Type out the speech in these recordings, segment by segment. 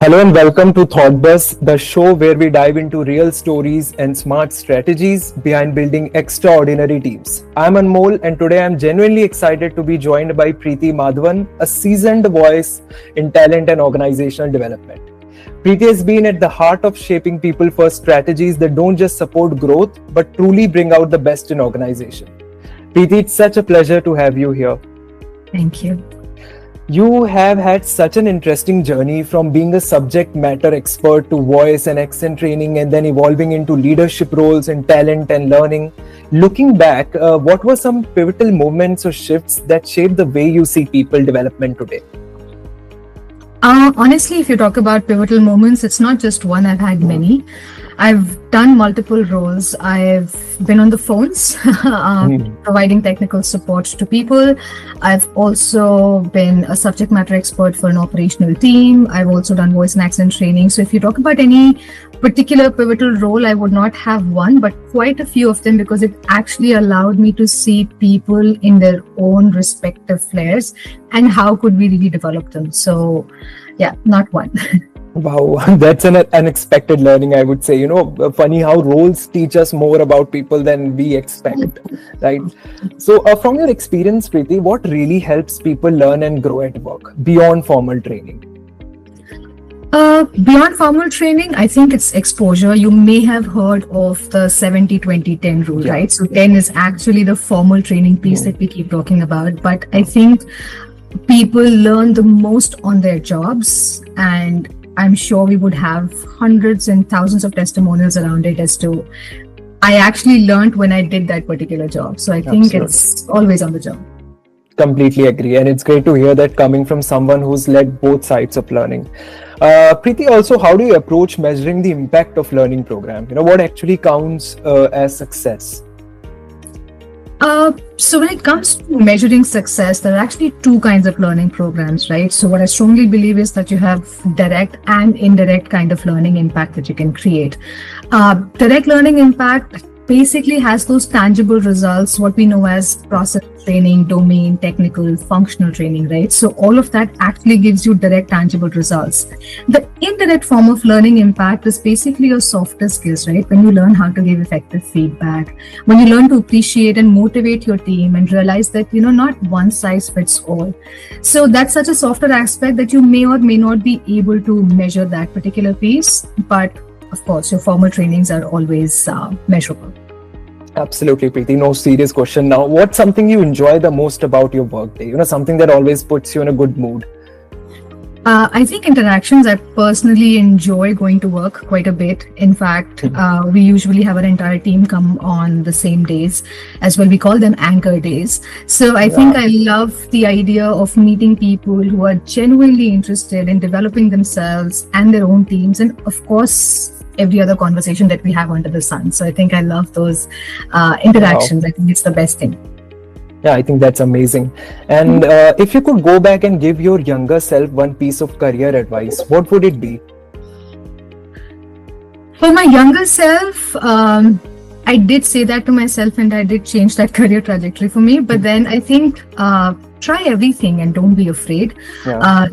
Hello and welcome to ThoughtBus, the show where we dive into real stories and smart strategies behind building extraordinary teams. I'm Anmol and today I'm genuinely excited to be joined by Preeti Madhavan, a seasoned voice in talent and organizational development. Preeti has been at the heart of shaping people-first strategies that don't just support growth but truly bring out the best in organization. Preeti, it's such a pleasure to have you here. Thank you. You have had such an interesting journey from being a subject matter expert to voice and accent training and then evolving into leadership roles in talent and learning. Looking back, what were some pivotal moments or shifts that shaped the way you see people development today? Honestly, if you talk about pivotal moments, it's not just one. I've had many. I've done multiple roles. I've been on the phones, providing technical support to people. I've also been a subject matter expert for an operational team. I've also done voice and accent training. So if you talk about any particular pivotal role, I would not have one, but quite a few of them, because it actually allowed me to see people in their own respective flares and how could we really develop them. So yeah, not one. Wow, that's an unexpected learning, I would say. Funny how roles teach us more about people than we expect, right? So from your experience, Preeti, what really helps people learn and grow at work beyond formal training? Beyond formal training, I think it's exposure. You may have heard of the 70-20-10 rule, right? So 10 is actually the formal training piece that we keep talking about. But I think people learn the most on their jobs, and I'm sure we would have hundreds and thousands of testimonials around it as to I actually learned when I did that particular job. So I think It's always on the job. Completely agree. And it's great to hear that coming from someone who's led both sides of learning. Preeti, also, how do you approach measuring the impact of learning program? What actually counts as success? So when it comes to measuring success, there are actually two kinds of learning programs, right? So what I strongly believe is that you have direct and indirect kind of learning impact that you can create. Direct learning impact basically has those tangible results, what we know as process training, domain, technical, functional training, right? So all of that actually gives you direct, tangible results. The indirect form of learning impact is basically your softer skills, right? When you learn how to give effective feedback, when you learn to appreciate and motivate your team and realize that, not one size fits all. So that's such a softer aspect that you may or may not be able to measure that particular piece. But of course, your formal trainings are always measurable. Absolutely, Preeti. No, serious question now. What's something you enjoy the most about your workday? Something that always puts you in a good mood. I think interactions. I personally enjoy going to work quite a bit. In fact, we usually have our entire team come on the same days as well. We call them anchor days. So I think I love the idea of meeting people who are genuinely interested in developing themselves and their own teams. And of course, every other conversation that we have under the sun. So I think I love those interactions. Wow. I think it's the best thing. Yeah, I think that's amazing. And if you could go back and give your younger self one piece of career advice, what would it be? For my younger self, I did say that to myself and I did change that career trajectory for me. But then I think try everything and don't be afraid.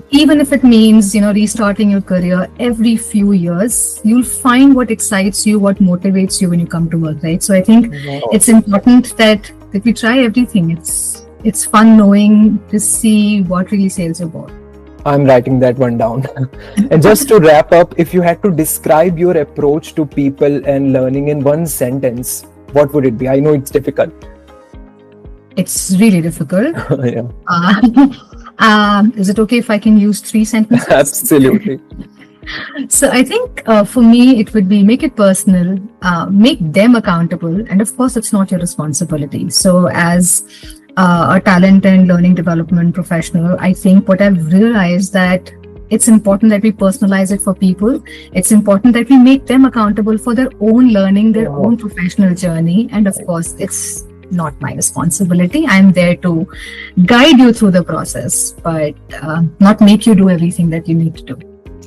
Even if it means, restarting your career every few years, you'll find what excites you, what motivates you when you come to work, right? So I think it's important that we try everything. It's fun knowing to see what really sails your boat. I'm writing that one down. And just to wrap up, if you had to describe your approach to people and learning in one sentence, what would it be? I know it's difficult. It's really difficult. Is it okay if I can use 3 sentences? Absolutely. So I think for me, it would be make it personal, make them accountable. And of course, it's not your responsibility. So as a talent and learning development professional, I think what I've realized that it's important that we personalize it for people. It's important that we make them accountable for their own learning, their own professional journey. And of course, it's not my responsibility. I'm there to guide you through the process, but not make you do everything that you need to do.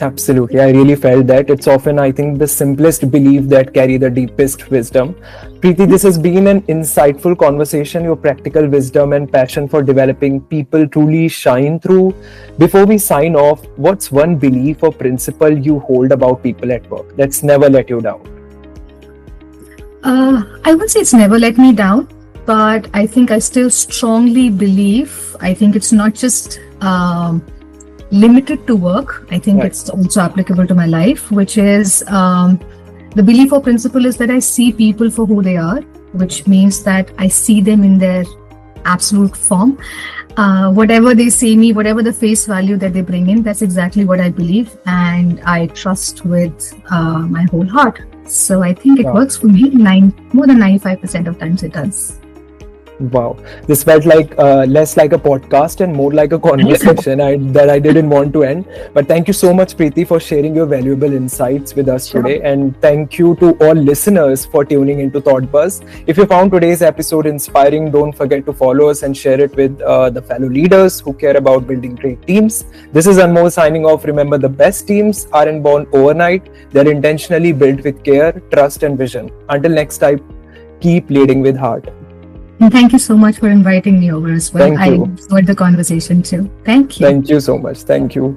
Absolutely. I really felt that. It's often, I think, the simplest belief that carry the deepest wisdom. Preeti, this has been an insightful conversation. Your practical wisdom and passion for developing people truly shine through. Before we sign off, what's one belief or principle you hold about people at work that's never let you down? I would say it's never let me down, but I think I still strongly believe, I think it's not just limited to work. I think Right. it's also applicable to my life, which is the belief or principle is that I see people for who they are, which means that I see them in their absolute form. Whatever they say me, whatever the face value that they bring in, that's exactly what I believe, and I trust with my whole heart. So I think it Wow. works for me. More than 95% of times it does. Wow, this felt like less like a podcast and more like a conversation that I didn't want to end. But thank you so much, Preeti, for sharing your valuable insights with us Sure. today. And thank you to all listeners for tuning into Thought Buzz. If you found today's episode inspiring, don't forget to follow us and share it with the fellow leaders who care about building great teams. This is Anmol signing off. Remember, the best teams aren't born overnight. They're intentionally built with care, trust, and vision. Until next time, keep leading with heart. And thank you so much for inviting me over as well. Thank I you. enjoyed the conversation too. Thank you. Thank you so much. Thank you.